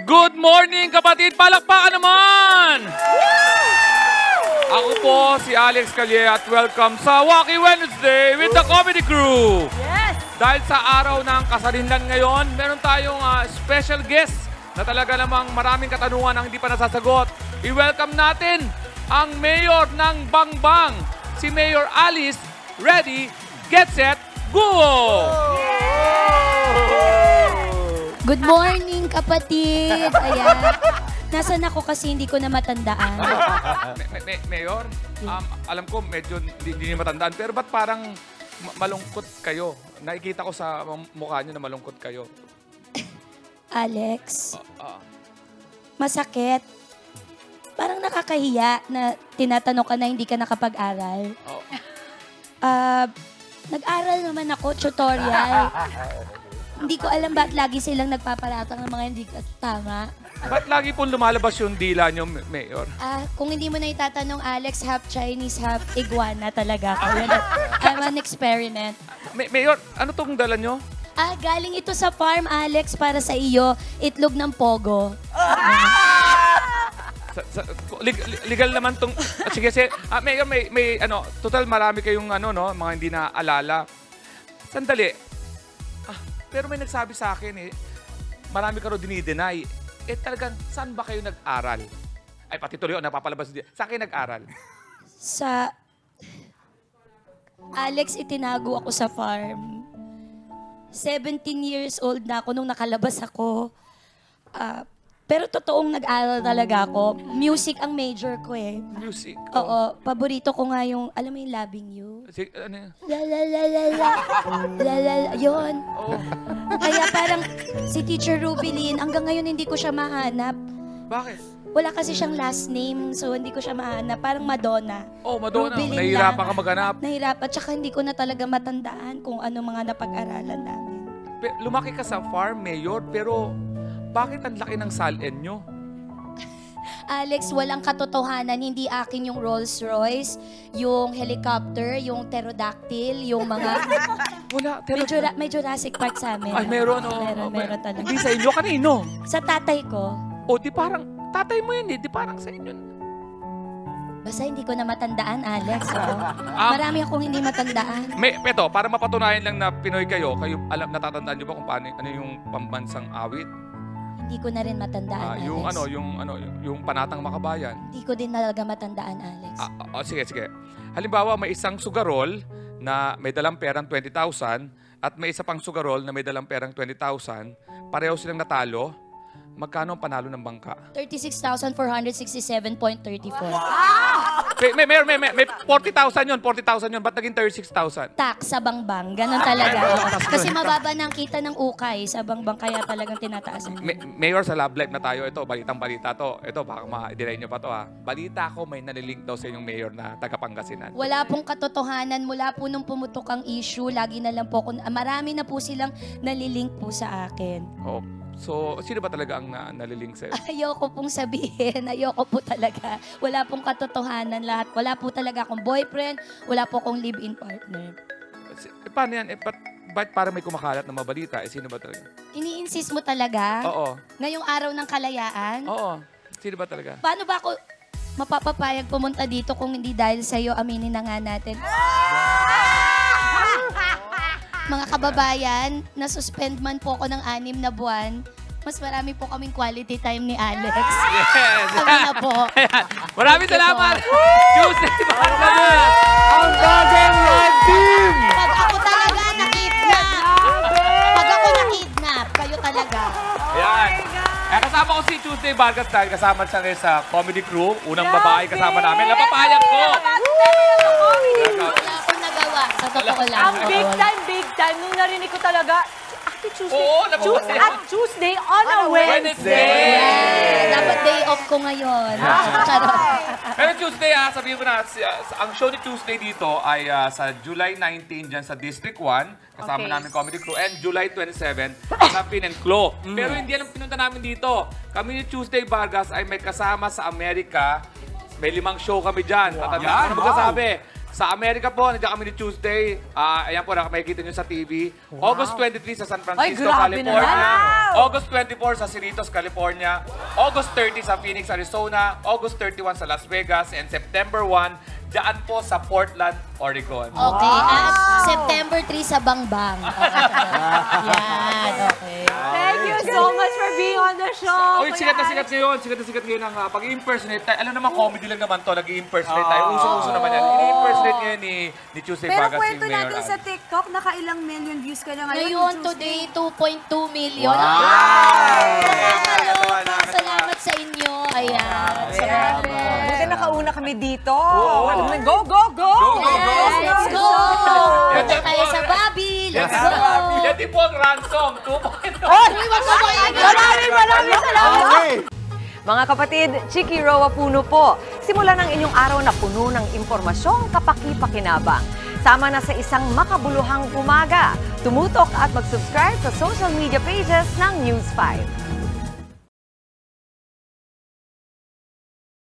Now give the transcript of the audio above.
Good morning, kapatid! Palakpakan naman! Ako po si Alex Calye at welcome sa Wacky Wednesday with the Comedy Crew! Yes! Dahil sa araw ng kasarinlan ngayon, meron tayong special guest na talaga namang maraming katanungan ang hindi pa nasasagot. I-welcome natin ang Mayor ng Bangbang, si Mayor Alice. Ready, get set, go! Good morning, kapatid! Ayan. Nasaan ako kasi hindi ko na matandaan. Mayor, alam ko medyo hindi niyo matandaan, pero ba't parang malungkot kayo? Nakikita ko sa mukha niyo na malungkot kayo. Alex, masakit. Parang nakakahiya na tinatanong ka na hindi ka nakapag-aral. Nag-aral naman ako, tutorial. Hindi ko alam ba't lagi silang nagpaparatang ng mga hindi tama. Ba't lagi pong lumalabas yung dila niyo, Mayor? Kung hindi mo na itatanong, Alex, half Chinese, half iguana talaga ako. I'm an experiment. Mayor, ano tong dala niyo? Galing ito sa farm, Alex, para sa iyo. Itlog ng pogo. Legal naman tong... Sige, Mayor, may ano, total marami kayong ano, no, mga hindi na alala. Sandali. Pero may nagsabi sa akin marami ka rin dinideny. Talagang, saan ba kayo nag-aral? Ay, pati tuloy, napapalabas din. Saan kayo nag-aral? Sa... Alex, itinago ako sa farm. 17 years old na ako nung nakalabas ako. Pero totoong nag-aral talaga ako. Music ang major ko Music? Oo. Paborito ko nga yung, alam mo yung Loving You? Ano yun? La la la la la. La la la. Yun. Kaya parang si Teacher Rubilin, hanggang ngayon hindi ko siya mahanap. Bakit? Wala kasi siyang last name, so hindi ko siya mahanap. Parang Madonna. Oh, Madonna. Rubilin Nahihirapan lang. ka maghanap. Nahirapan. At saka hindi ko na talaga matandaan kung ano mga napag-aralan namin. Lumaki ka sa farm, Mayor, pero bakit ang laki ng salin nyo? Alex, walang katotohanan. Hindi akin yung Rolls Royce, yung helicopter, yung pterodactyl, yung mga... Wala. May Jurassic Park sa amin. Ay, meron. Meron talaga. Hindi sa inyo, kanino? Sa tatay ko. O, di parang, tatay mo yun di parang sa inyo. Basta hindi ko na matandaan, Alex. Marami akong hindi matandaan. Peto, para mapatunayan lang na Pinoy kayo alam, natatandaan nyo ba kung paano, ano yung pambansang awit? Hindi ko na rin matandaan, Alex. Yung Panatang Makabayan. Hindi ko din talaga matandaan, Alex. Sige. Halimbawa, may isang sugarol na may dalang perang 20,000 at may isa pang sugarol na may dalang perang 20,000. Pareho silang natalo. Magkano ang panalo ng bangka? 36,467.34. May 40,000 yun. 40,000 yun. Ba't naging 36,000? Tax sa bangbang. Ganon talaga. Kasi mababa na ang kita ng ukay sa bangbang, kaya talagang tinataas. Mayor, sa Love Live na tayo. Ito, balitang-balita to. Ito, baka ma-delay nyo pa to. Balita ko, may nalilink daw sa inyong mayor na taga-Pangasinan. Wala pong katotohanan. Mula po nung pumutok ang issue, lagi na lang po, marami na po silang nalilink po sa akin. Oh. So, sino ba talaga ang nalilink sa'yo? Ayoko pong sabihin. Ayoko po talaga. Wala pong katotohanan lahat. Wala po talaga akong boyfriend. Wala po akong live-in partner. Paano yan? Ba't parang may kumakalat na mabalita? Sino ba talaga? Ini-insist mo talaga? Oo. Ngayong araw ng kalayaan? Oo. Sino ba talaga? Paano ba ako mapapapayag pumunta dito kung hindi dahil sa'yo, aminin na nga natin? Mga kababayan, na-suspend man po ako ng 6 na buwan, mas marami po kaming quality time ni Alex. Yes! Kami na po. Maraming salamat! Tuesday, Ang bagay live team! Pag ako talaga na-kidnap, kayo talaga. Yan. Kasama ko si Tuesday Vargas dahil kasama siya ngayon sa Comedy Crew. Unang babae kasama namin. Napapayag ko! Wala akong nagawa. Sa totoo lang. Ang big time. Nung narinig ko talaga, Tuesday. Oo, At Tuesday on a Wednesday. Yeah, dapat day off ko ngayon. Charot. Pero Tuesday, sabihin ko na, ang show ni Tuesday dito ay sa July 19 dyan sa District 1. Kasama namin Comedy Crew. And July 27 sa Pin and Claw. Pero hindi yan ang pinunta namin dito. Kami ni Tuesday Vargas ay may kasama sa Amerika. May 5 show kami dyan. Tatandaan ko na magkasabi. Sa Amerika po, nandiyan kami ni Tuesday. Ayan po, makikita nyo sa TV. August 23 sa San Francisco, grabe California. naman. August 24 sa Cerritos, California. August 30 sa Phoenix, Arizona. August 31 sa Las Vegas. And September 1, dyan po sa Portland, Oregon. Okay, at September 3 sa Bangbang. Yan, okay. Thank you so much for being on the show. Oy, sikat na sikat ngayon. Sikat na sikat ngayon ang pag-impersonate tayo. Alam naman, comedy lang naman to. Nag-i-impersonate tayo. Uso-uso naman yan. Ini-impersonate ngayon ni Tuesday Pero Bagas, kwento yung Mayor natin Ad. sa TikTok, nakailang million views ka na ngayon. Ngayon, Tuesday. today, 2.2 million. Salamat sa inyo. Ayan. Salamat. Buti nakauna kami dito. Go, go, go! Yes, let's go! Punta tayo sa Bobby. Let's go! Yan din po ang ransom. 2.2. Maraming salamat! Mga kapatid, Chiki Roa Puno po. Simulan ang inyong araw na puno ng impormasyong kapaki-pakinabang. Sama na sa isang makabuluhang umaga. Tumutok at mag-subscribe sa social media pages ng News 5.